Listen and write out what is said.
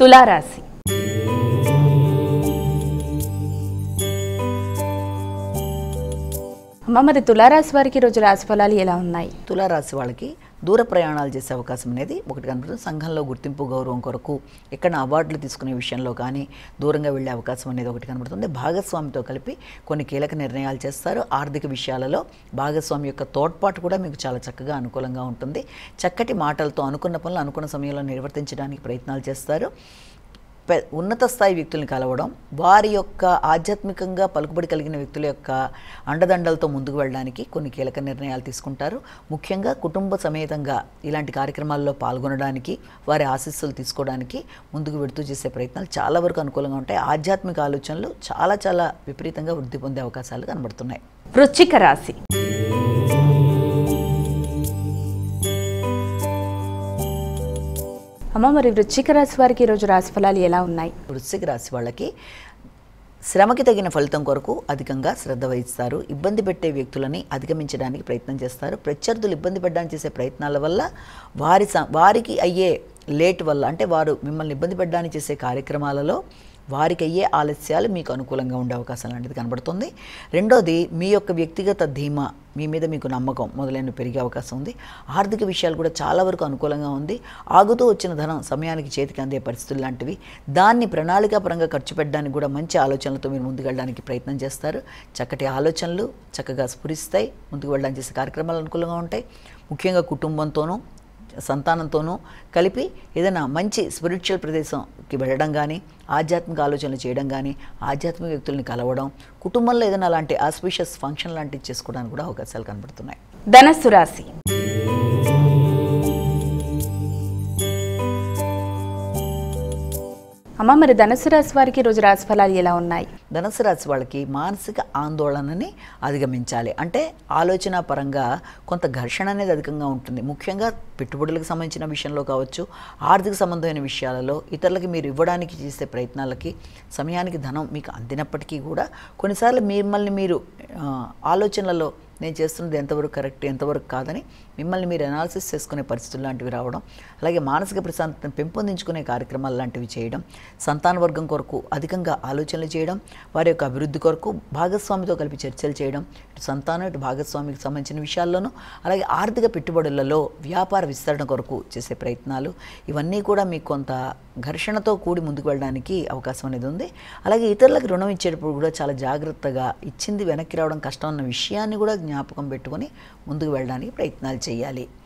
తులారాశి. అమ్మ, మరి తులారాశి వారికి ఈరోజు రాశి ఫలాలు ఎలా ఉన్నాయి? తులారాశి వాళ్ళకి దూర ప్రయాణాలు చేసే అవకాశం అనేది ఒకటి కనబడుతుంది. సంఘంలో గుర్తింపు గౌరవం కొరకు ఎక్కడ అవార్డులు తీసుకునే విషయంలో కానీ దూరంగా వెళ్ళే అవకాశం అనేది ఒకటి కనబడుతుంది. భాగస్వామితో కలిపి కొన్ని కీలక నిర్ణయాలు చేస్తారు. ఆర్థిక విషయాలలో భాగస్వామి యొక్క తోడ్పాటు కూడా మీకు చాలా చక్కగా అనుకూలంగా ఉంటుంది. చక్కటి మాటలతో అనుకున్న పనులు అనుకున్న సమయంలో నిర్వర్తించడానికి ప్రయత్నాలు చేస్తారు. ఉన్నత స్థాయి వ్యక్తుల్ని కలవడం, వారి యొక్క ఆధ్యాత్మికంగా పలుకుబడి కలిగిన వ్యక్తుల యొక్క అండదండలతో ముందుకు వెళ్ళడానికి కొన్ని కీలక నిర్ణయాలు తీసుకుంటారు. ముఖ్యంగా కుటుంబ సమేతంగా ఇలాంటి కార్యక్రమాల్లో పాల్గొనడానికి, వారి ఆశీస్సులు తీసుకోవడానికి ముందుకు వెడుతూ చేసే ప్రయత్నాలు చాలా వరకు అనుకూలంగా ఉంటాయి. ఆధ్యాత్మిక ఆలోచనలు చాలా విపరీతంగా వృద్ధి పొందే అవకాశాలు కనబడుతున్నాయి. వృశ్చిక రాశి. అమ్మ, మరి వృశ్చిక రాశి వారికి ఈరోజు రాశి ఫలాలు ఎలా ఉన్నాయి? వృశ్చిక రాశి వాళ్ళకి శ్రమకి తగిన ఫలితం కొరకు అధికంగా శ్రద్ధ వహిస్తారు. ఇబ్బంది పెట్టే వ్యక్తులని అధిగమించడానికి ప్రయత్నం చేస్తారు. ప్రత్యర్థులు ఇబ్బంది పెట్టడానికి చేసే ప్రయత్నాల వల్ల వారికి అయ్యే లేట్ వల్ల, అంటే వారు మిమ్మల్ని ఇబ్బంది పెట్టడానికి చేసే కార్యక్రమాలలో వారికి అయ్యే ఆలస్యాలు మీకు అనుకూలంగా ఉండే అవకాశం లాంటిది కనబడుతుంది. రెండోది, మీ యొక్క వ్యక్తిగత ధీమా, మీ మీద మీకు నమ్మకం మొదలైన పెరిగే అవకాశం ఉంది. ఆర్థిక విషయాలు కూడా చాలా వరకు అనుకూలంగా ఉంది. ఆగుతూ వచ్చిన ధనం సమయానికి చేతికి అందే పరిస్థితులు లాంటివి, దాన్ని ప్రణాళికాపరంగా ఖర్చు పెట్టడానికి కూడా మంచి ఆలోచనలతో మీరు ముందుకు వెళ్ళడానికి ప్రయత్నం చేస్తారు. చక్కటి ఆలోచనలు చక్కగా స్ఫురిస్తాయి. ముందుకు వెళ్ళడానికి చేసే కార్యక్రమాలు అనుకూలంగా ఉంటాయి. ముఖ్యంగా కుటుంబంతోనూ సంతానంతోనూ కలిపి ఏదైనా మంచి స్పిరిచువల్ ప్రదేశంకి వెళ్ళడం కానీ, ఆధ్యాత్మిక ఆలోచనలు చేయడం కానీ, ఆధ్యాత్మిక వ్యక్తుల్ని కలవడం, కుటుంబంలో ఏదైనా అలాంటి ఆస్పిషియస్ ఫంక్షన్ లాంటివి చేసుకోవడానికి కూడా అవకాశాలు కనబడుతున్నాయి. ధనస్సు రాశి. అమ్మ, మరి ధనుసు రాశి వారికి ఈరోజు రాశి ఫలాలు ఎలా ఉన్నాయి? ధనుసు రాశి వాళ్ళకి మానసిక ఆందోళనని అధిగమించాలి. అంటే ఆలోచన పరంగా కొంత ఘర్షణ అనేది అధికంగా ఉంటుంది. ముఖ్యంగా పెట్టుబడులకు సంబంధించిన విషయంలో కావచ్చు, ఆర్థిక సంబంధమైన విషయాలలో ఇతరులకి మీరు ఇవ్వడానికి చేసే ప్రయత్నాలకి సమయానికి ధనం మీకు అందినప్పటికీ కూడా కొన్నిసార్లు మిమ్మల్ని మీరు ఆలోచనలలో నేను చేస్తున్నది ఎంతవరకు కరెక్ట్, ఎంతవరకు కాదని మిమ్మల్ని మీరు అనాలిసిస్ చేసుకునే పరిస్థితులు లాంటివి రావడం, అలాగే మానసిక ప్రశాంతతను పెంపొందించుకునే కార్యక్రమాలు లాంటివి చేయడం, సంతాన వర్గం కొరకు అధికంగా ఆలోచనలు చేయడం, వారి యొక్క అభివృద్ధి కొరకు భాగస్వామితో కలిపి చర్చలు చేయడం, ఇటు సంతానం ఇటు భాగస్వామికి సంబంధించిన విషయాల్లోనూ, అలాగే ఆర్థిక పెట్టుబడులలో వ్యాపార విస్తరణ కొరకు చేసే ప్రయత్నాలు, ఇవన్నీ కూడా మీకు కొంత ఘర్షణతో కూడి ముందుకు వెళ్ళడానికి అవకాశం అనేది ఉంది. అలాగే ఇతరులకు రుణం ఇచ్చేటప్పుడు కూడా చాలా జాగ్రత్తగా, ఇచ్చింది వెనక్కి రావడం కష్టం అన్న విషయాన్ని కూడా జ్ఞాపకం పెట్టుకొని ముందుకు వెళ్ళడానికి ప్రయత్నాలు చేయాలి.